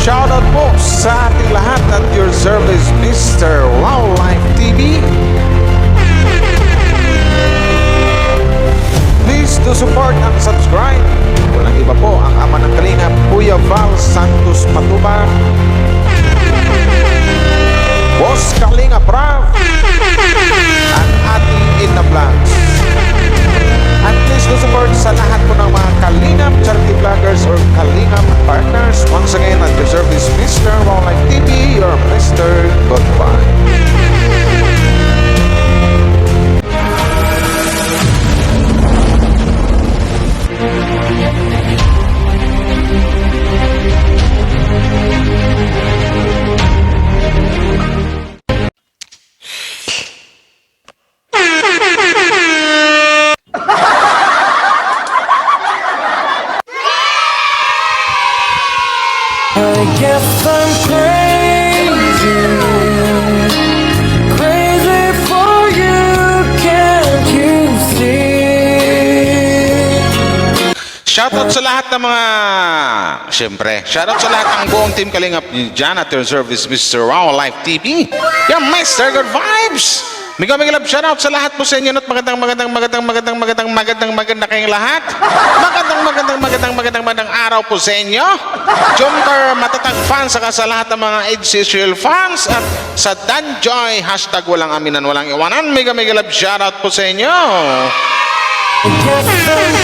Shoutout po sa ating lahat at your service, Mr. Wow Life TV. Please do support and subscribe. Walang iba po ang ama ng Kalinga, Kuya Val Santos Matubang, Boss Kalinga Prav, at ating Ina Vlogs. At please do support sa lahat po ng mga Kalingap charity vloggers or Kalingap partners. Once again, at your service, Mr. Wow Life TV, your Mr. Goodbye. I guess I'm crazy, crazy for you, can't you see? Shoutout sa lahat ng mga, siyempre, shoutout sa lahat ng buong team Kalingap dyan at your service, Mr. Wow Life TV. Yung Mr. Good Vibes. Mega love shoutout sa lahat po sa inyo at magandang kayong lahat. Magandang araw po sa inyo. Jomcar matatag fans saka sa lahat ng mga HCCL fans at sa Danjoy hashtag walang aminan walang iwanan. Mega love shoutout po sa inyo. I guess I'm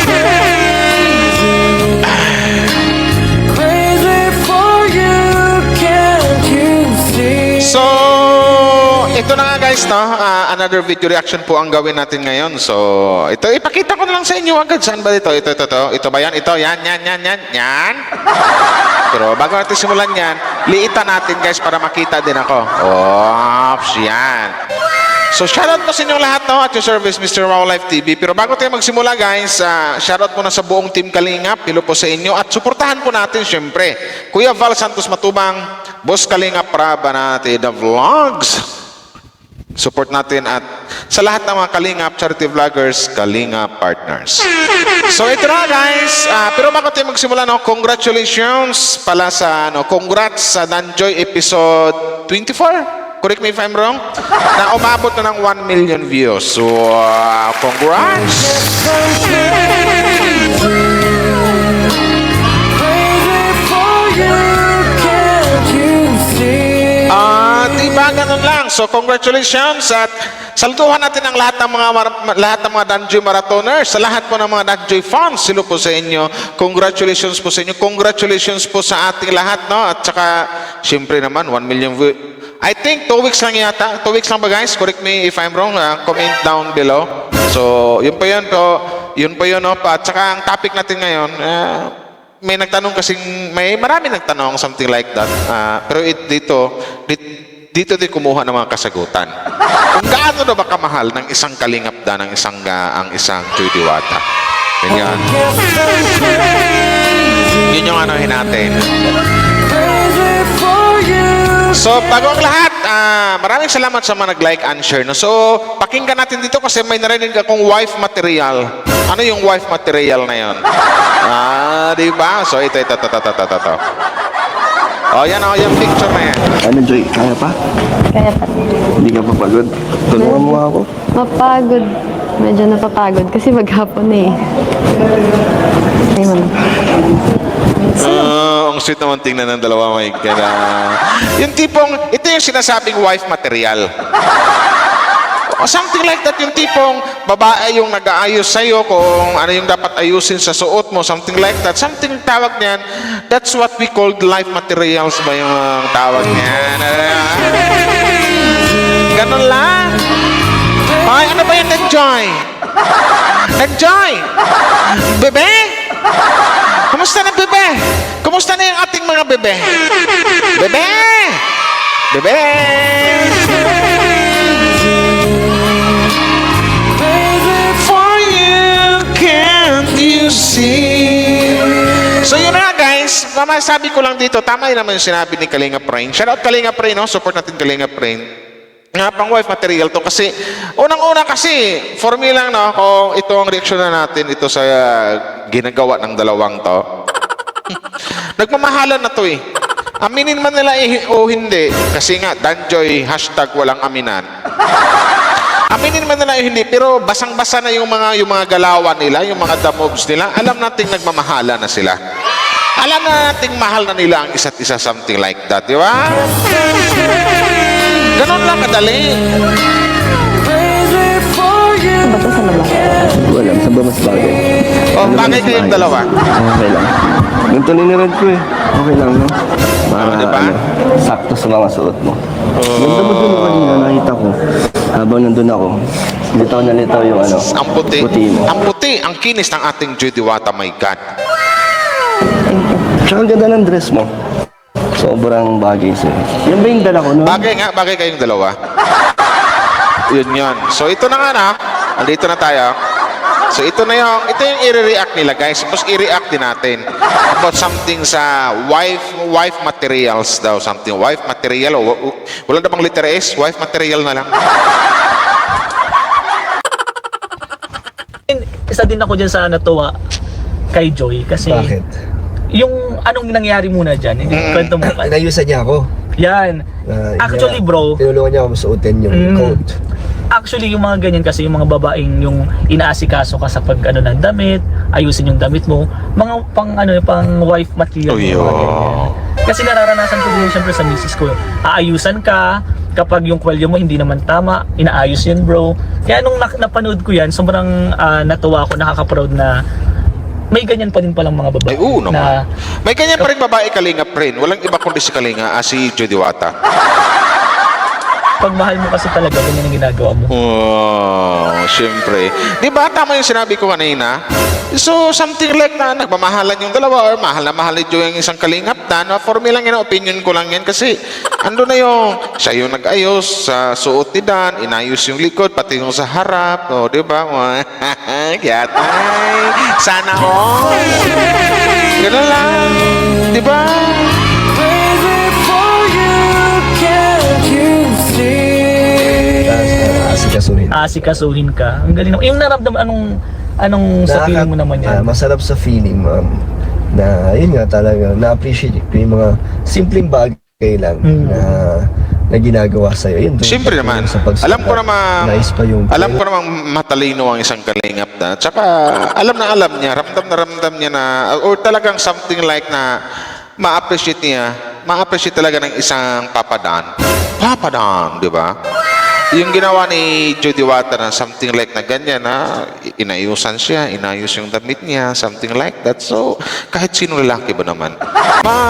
crazy for you, can't you see? So, ito na nga guys, no? Another video reaction po ang gawin natin ngayon. So, ito, ipakita ko na lang sa inyo agad. Saan ba dito? Ito ba yan? Ito, yan. Pero bago natin simulan yan, liitan natin guys para makita din ako. Oops, yan. So, shoutout po sa inyong lahat, no? At your service, Mr. Wow Life TV. Pero bago tayo magsimula guys, shoutout po na sa buong team Kalingap. Hello po sa inyo. At suportahan po natin, syempre, Kuya Val Santos Matubang, Boss Kalingap Praba natin, The Vlogs. Support natin at sa lahat ng mga Kalingap charity vloggers, Kalingap partners. So ito na guys, pero bago tayo magsimula, no, congratulations pala sa, congrats sa Danjoy episode 24, correct me if I'm wrong, na umabot na ng 1 million views. So congrats! Diba ganun lang. So congratulations at salutuhan natin ang lahat ng mga Danjoy marathoners, sa lahat po ng mga Danjoy fans. Silo po sa inyo. Congratulations po sa inyo. Congratulations po sa ating lahat, no? At saka syempre naman 1 million views. I think 2 weeks lang yata. 2 weeks lang ba guys? Correct me if I'm wrong. Comment down below. So yun po yun. Yun po yun, no? At saka ang topic natin ngayon, may nagtanong kasing, may marami nagtanong, something like that. Pero dito din kumuha ng mga kasagutan. Kung gaano na ba kamahal ng isang kalingapda, ng ang isang Joy Diwata. Ganyan. Yun yung anuhin natin. So, bago ang lahat, maraming salamat sa mga nag-like and share. No? So, pakinggan natin dito kasi may narinig akong wife material. Ano yung wife material na yun? Diba? So, ito. Oh, yan yung picture na yan. Ano, Joy? Kaya pa? Kaya pa. Hindi ka papagod? Tulungan mo ako. Mapagod. Medyo napapagod kasi maghapon na eh. Ayun. Ang sweet naman tingnan ng dalawa, may gana. Yung tipong, ito yung sinasabing wife material. O something like that, yung tipong babae yung nag-aayos sa'yo kung ano yung dapat ayusin sa suot mo, something like that. Something tawag niyan, that's what we call life materials ba yung tawag niyan. Ganun lang. Ay, ano ba yung nag-joy? Nag-joy? Bebe? Kumusta na, bebe? Kumusta na yung ating mga bebe? Bebe! Bebe! For you, can't you see? So yun na guys, sabi ko lang dito, tama yun naman yung sinabi ni Kalinga Prain. Shoutout Kalinga Prain, no? Support natin Kalinga Prain. Nga pang wife material to kasi unang-una kasi for me lang, no, kung ito ang reaksyon na natin ito sa ginagawa ng dalawang to. Nagmamahalan na to eh. Aminin man nila o hindi, kasi nga, Danjoy, hashtag walang aminan. Aminin man nila o hindi, pero basang-basa na yung mga galawan nila, yung mga the moves nila, alam nating nagmamahala na sila. Alam na nating mahal na nila ang isa't isa, something like that, di ba? Ganon lang kadali. Crazy for you. Ba't sa labas? Hindi ko alam, saan ba mas bagay? O, bagay kayong dalawa. Okay lang. Ganito niniread ko eh. Okay lang, no? Para, diba? sakto sa mga suot mo. Ganda mo dun kanina, nakita ko. Habang nandun ako, litaw na litaw yung Ang puti. puti mo. Ang puti, ang kinis ng ating Joy Diwata, my God. Tsaka ang ganda ng dress mo. Sobrang bagay sa'yo. Yan ba yung dala ko, no? Bagay kayong dalawa. Yun. So, ito na nga na. Andito na tayo. So, ito yung i-react nila, guys. Tapos i-react din natin about something sa wife materials daw. Something, wife material. Wala na bang letter S? Wife material na lang. Isa din ako dyan sa natuwa kay Joy kasi Bakit? yung anong nangyari muna dyan, kwento mo pa. Inayusan niya ako. Yan. Actually bro, Tinulungan niya ako suotin yung coat. actually yung mga ganyan kasi yung mga babaeng yung inaasikaso ka sa pag ng damit, ayusin yung damit mo, mga pang wife material. Oh, mga yo. ganyan. Kasi nararanasan ko din syempre sa misis ko, aayusan ka kapag yung kwelyo mo hindi naman tama, inaayos yun bro. Kaya nung napanood ko yan, sobrang natuwa ako, nakaka-proud na may ganyan pa din palang mga babae. Ay, oo naman. na May ganyan pa rin babae Kalinga friend. Walang iba kundi si Kalinga, si Joy Diwata. pag mahal mo kasi talaga, ganyan ang ginagawa mo. Oh, syempre. Di ba tama yung sinabi ko kanina? So, something like na nagmamahalan yung dalawa or mahal na mahal ni Joy ang isang kalingap na for me lang yan, opinion ko lang yan kasi ando na yung siya yung nag-ayos sa suot ni Dan, inayos yung likod, pati yung sa harap. O, di ba? Yatay. Sana all. Ganun lang. Di ba? Crazy for you. Can't you see? Asikasuhin. Asikasuhin ka. Ang galing naman. Yung naramdaman, anong sa feeling mo naman yan? Masarap sa feeling, ma'am. Na yun nga talaga, na-appreciate ko yung mga simpleng bagay lang na ginagawa sa'yo. Yun, Siyempre naman. Sa pagsukat, Alam ko naman, nais pa yung alam ko namang matalino ang isang kalingap na. Tsaka alam niya, ramdam niya na, or talagang something like na ma-appreciate talaga ng isang papadaan. Papadaan, di ba? Yung ginawa ni Joy Diwata na something like na ganyan na inayusan siya, inayos yung damit niya, something like that. So, kahit sino lalaki ba naman,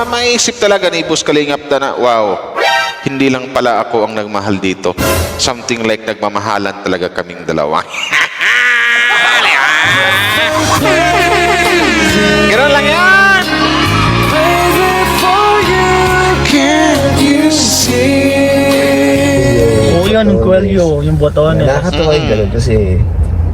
maisip talaga ni Boss Kalingap na, wow, hindi lang pala ako ang nagmahal dito. Something like nagmamahalan talaga kaming dalawa. Ganun lang yan! Crazy for you. Can't you see? Oo yun, yung kwelyo, yung botones. Nakakatawa yung ganun kasi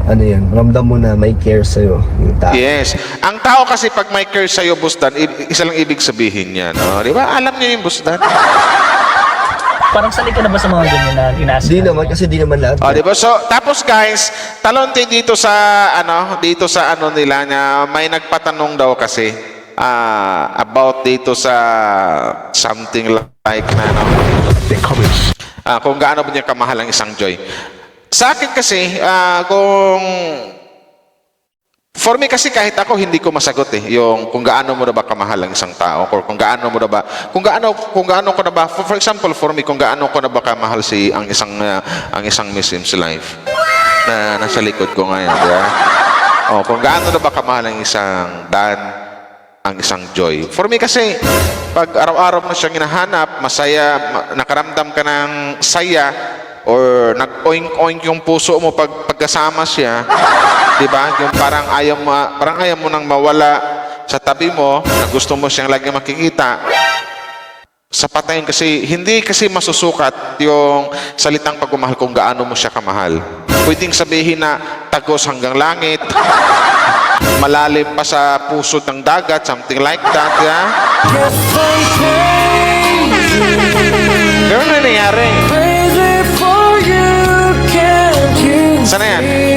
ano yan, ramdam mo na may care sa'yo yung tao. Yes. Ang tao kasi pag may care sa'yo, Boss Dan, isa lang ibig sabihin yan. Oh, di ba? Alam niyo yung Boss Dan. Parang sanay ka na ba sa mga ganyan na inaasikaso? Di naman, kasi di naman lahat. Oh, di ba? So, tapos guys, talon tayo dito sa ano nila na may nagpatanong daw kasi about dito sa something like na kung gaano ba niya kamahal ang isang Joy. Sa akin kasi for me kasi kahit ako hindi ko masagot yung kung gaano mo na ba kamahal ang isang tao or kung gaano ko na ba for example for me kung gaano ko na ba kamahal ang isang Miss Sims life na nasa likod ko ngayon, di ba? Kung gaano na ba kamahal ang isang Dan, ang isang Joy. For me kasi pag araw-araw mo siyang hinahanap, masaya, nakaramdam ka ng saya or nag-oink-oink yung puso mo pagkasama siya. 'Di ba? Yung parang ayaw mo nang mawala sa tabi mo, na gusto mo siyang lagi makikita. Sapatayin kasi hindi kasi masusukat yung salitang pagmamahal kung gaano mo siya kamahal. Pwedeng sabihin na tagos hanggang langit, malalim pa sa puso ng dagat, something like that, yeah? Guess I'm crazy. Ganun na nangyari. Crazy for you. Can't you Sana yan? see?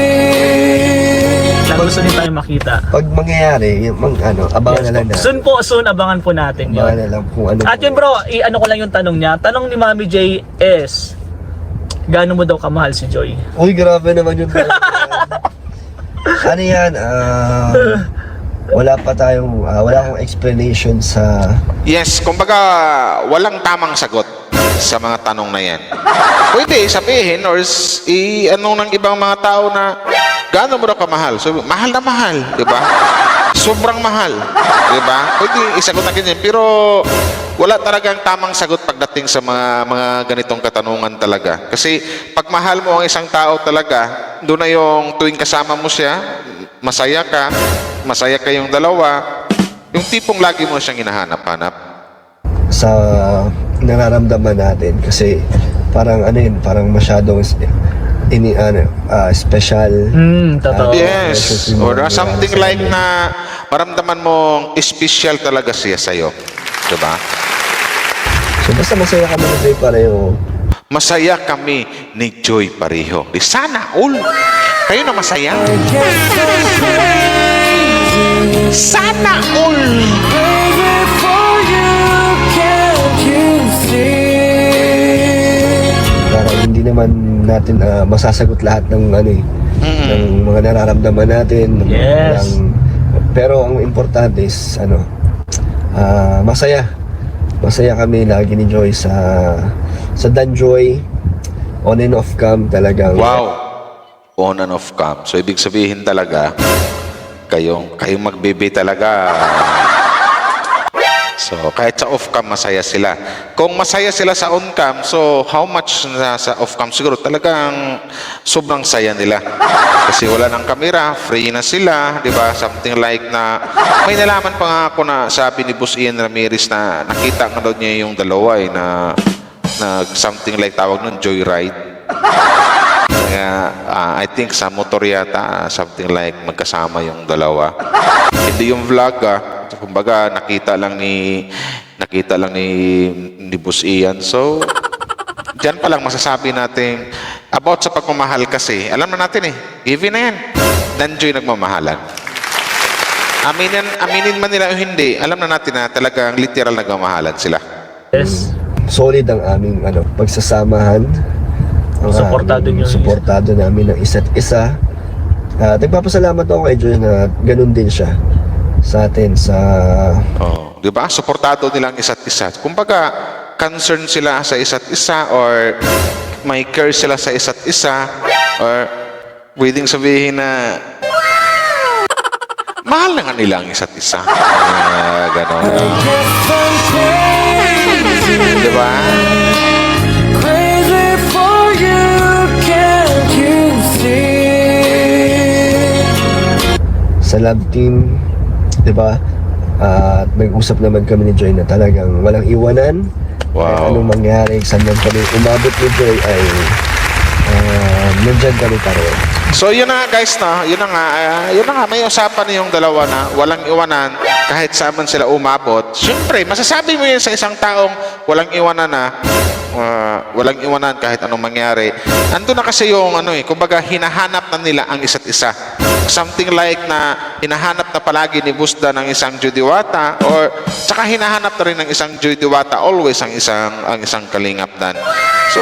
Lalo Gusto din tayo makita. Pag mangyayari, yung abangan na lang na. Soon, abangan po natin yun. Abangan na lang kung ano. At yun bro, ano ko lang yung tanong niya. Tanong ni Mami J is, gaano mo daw kamahal si Joy? Uy, grabe naman yun. Ano yan? Wala akong explanation sa... Yes, kumbaga walang tamang sagot sa mga tanong na yan. Pwede sabihin or ano ng ibang mga tao na gaano mo daw kamahal? So, mahal na mahal, di ba? Sobrang mahal, di ba? Pwede isagot na ganyan. Pero wala talagang tamang sagot pagdating sa mga ganitong katanungan talaga. Kasi pag mahal mo ang isang tao talaga, doon na yung tuwing kasama mo siya, masaya kayong dalawa, yung tipong lagi mo siyang hinahanap-hanap. Sa nararamdaman natin kasi parang parang masyadong special. Totoo. Yes, or something like na maramdaman mong special talaga siya sa'yo. Diba? So basta masaya kami na Joy pareho. Masaya kami ni Joy pareho. Di sana all. Kayo na masaya. Sana all. Crazy for you, can't you see? Parang hindi naman natin masasagot lahat ng ng mga nararamdaman natin. Yes. Pero ang importante is masaya. Masaya kami lagi ni Joy sa Danjoy. On and off cam talagang. Wow. On and off cam. So, ibig sabihin talaga, kayong magbebe talaga. So, kahit sa off cam, masaya sila. Kung masaya sila sa on cam, so, how much sa off cam? Siguro talagang sobrang saya nila. Kasi wala ng kamera, free na sila, di ba? Something like na, may nalaman pa nga ako na sabi ni Boss Ian Ramirez na nakita nga daw niya yung dalawa na something like tawag nun, joyride. Kaya, I think sa motor yata, something like magkasama yung dalawa. Hindi yung vlog, kumbaga nakita lang ni Boss Ian. So, diyan pa lang masasabi natin about sa pagmamahal kasi. Alam na natin given na yan. Danjoy nagmamahalan. Aminin man nila o hindi, alam na natin na talagang literal nagmamahalan sila. Yes. Solid ang aming pagsasamahan. Ang suportado namin ng isa't isa. Nagpapasalamat ako kay Joy na ganun din siya sa atin Oh, 'di ba? Suportado nilang isa't isa. Kumbaga, concern sila sa isa't isa or may care sila sa isa't isa or pwedeng sabihin na mahal na nga nila ang isa't isa. Ganon. Di ba? Crazy for you, can't you see? sa love team, 'di ba? At nag-usap naman kami ni Joy na talagang walang iwanan. Wow. Kahit anong mangyari, saan man kami umabot ni Joy ay nandyan kami pareho. So yun na nga guys, no? Yun na nga, may usapan yung dalawa na walang iwanan kahit saan man sila umabot. Siyempre, masasabi mo yun sa isang taong walang iwanan na walang iwanan kahit anong mangyari. Ando na kasi yung kumbaga hinahanap na nila ang isa't isa. Something like na hinahanap na palagi ni Busda ng isang Judiwata or tsaka hinahanap na rin ng isang Judiwata always ang isang Kalingap Dan. So,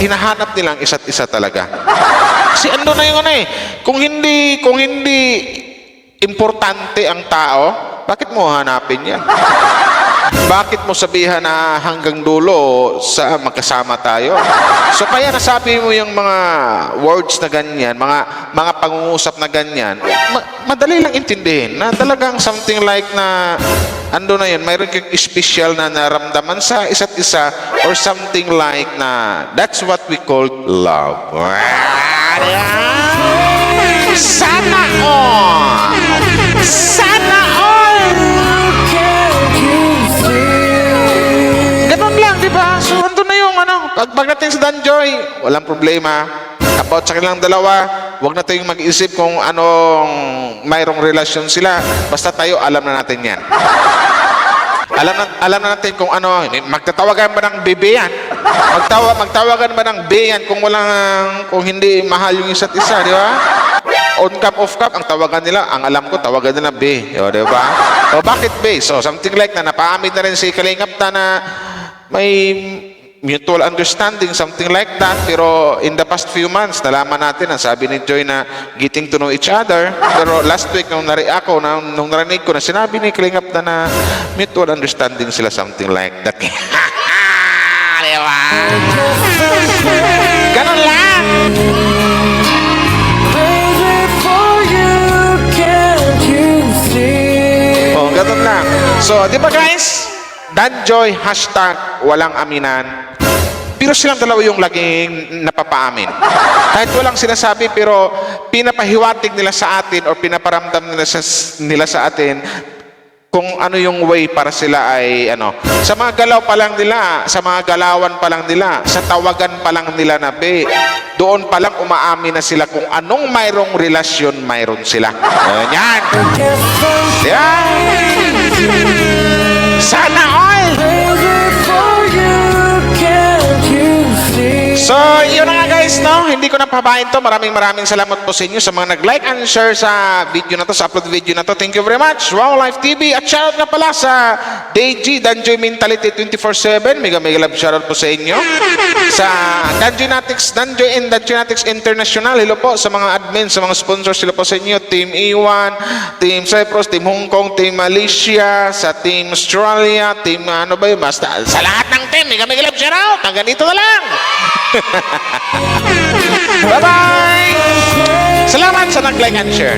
hinahanap nila ang isa't isa talaga. Kasi ando na yung kung hindi importante ang tao, bakit mo hanapin yan? Bakit mo sabihan na hanggang dulo sa magkasama tayo? So kaya nasabi mo yung mga words na ganyan, mga pangungusap na ganyan, madali lang intindihin na talagang something like na ando na yun, mayroon kang special na naramdaman sa isa't isa or something like na that's what we call love. Sana all! Sana all! Ganun lang, di ba? So, andun na yung pagdating sa Danjoy, walang problema. About sa kanilang dalawa, huwag na tayong mag-isip kung anong mayroong relasyon sila. Basta tayo, alam na natin yan. Alam na natin kung magtatawagan ba ng bebe yan? Magtawagan ba ng be yan kung hindi mahal yung isa't isa, di ba? on cam, off cam, ang tawagan nila, ang alam ko, tawagan nila B. O, di ba? O, bakit B? So, something like na, napaamin na rin si Kalingap na may mutual understanding, something like that. Pero in the past few months, nalaman natin, ang sabi ni Joy na getting to know each other. Pero last week, nung narinig ko na sinabi ni Kalingap na mutual understanding sila, something like that. Diba? Ganun lang! Crazy for you, can't you see? Oh, ganun lang. So, di ba guys? Danjoy, hashtag, walang aminan. Pero silang dalawa yung laging napapaamin. Kahit walang sinasabi, pero pinapahiwatig nila sa atin or pinaparamdam nila sa atin kung ano yung way para sila ay sa mga galaw pa lang nila, sa mga galawan pa lang nila, sa tawagan pa lang nila na be, doon pa lang umaamin na sila kung anong mayroong relasyon mayroon sila. Yan. Diba? Sana all! Crazy for you, can't you see? So, yun na nga guys, no? Hindi ko na pabahin to. Maraming salamat po sa inyo sa mga nag-like and share sa video na to, sa upload video na to. Thank you very much. Wow Life TV. At shoutout na pala sa DayG, Danjoy Mentality 24/7. Mega love shoutout po sa inyo. Sa Danjoynatics, Danjoy and Danjoynatics International. Hello po sa mga admin, sa mga sponsors. Hello po sa inyo. Team Iwan, Team Cyprus, Team Hong Kong, Team Malaysia, sa Team Australia, Team basta sa lahat ng team. Mega love shoutout. Hanggang dito na lang. Bye-bye! Salamat sa nag-like and share.